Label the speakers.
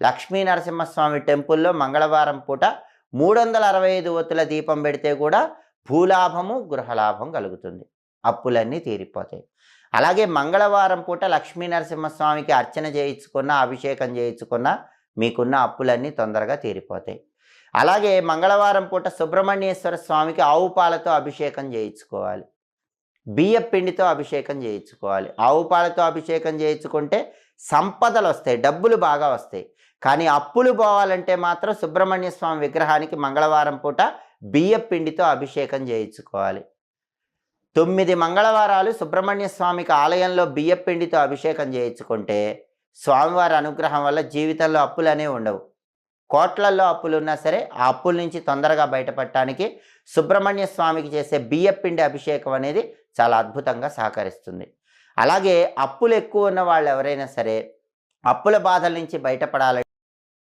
Speaker 1: లక్ష్మీ నరసింహస్వామి టెంపుల్లో మంగళవారం పూట 365 ఒత్తుల దీపం పెడితే కూడా భూలాభము గృహలాభం కలుగుతుంది, అప్పులన్నీ తీరిపోతాయి. అలాగే మంగళవారం పూట లక్ష్మీ నరసింహస్వామికి అర్చన చేయించుకున్న, అభిషేకం చేయించుకున్న మీకున్న అప్పులన్నీ తొందరగా తీరిపోతాయి. అలాగే మంగళవారం పూట సుబ్రహ్మణ్యేశ్వర స్వామికి ఆవు పాలతో అభిషేకం చేయించుకోవాలి, బియ్య పిండితో అభిషేకం చేయించుకోవాలి. ఆవు పాలతో అభిషేకం చేయించుకుంటే సంపదలు వస్తాయి, డబ్బులు బాగా వస్తాయి. కానీ అప్పులు పోవాలంటే మాత్రం సుబ్రహ్మణ్య స్వామి విగ్రహానికి మంగళవారం పూట బియ్య పిండితో అభిషేకం చేయించుకోవాలి. 9 మంగళవారాలు సుబ్రహ్మణ్య స్వామికి ఆలయంలో బియ్య పిండితో అభిషేకం చేయించుకుంటే స్వామివారి అనుగ్రహం వల్ల జీవితంలో అప్పులు అనేవి ఉండవు. కోట్లల్లో అప్పులు ఉన్నా సరే ఆ అప్పుల నుంచి తొందరగా బయటపడటానికి సుబ్రహ్మణ్య స్వామికి చేసే బియ్య పిండి అభిషేకం అనేది చాలా అద్భుతంగా సహకరిస్తుంది. అలాగే అప్పులు ఎక్కువ ఉన్న వాళ్ళు ఎవరైనా సరే అప్పుల బాధల నుంచి బయటపడాలంటే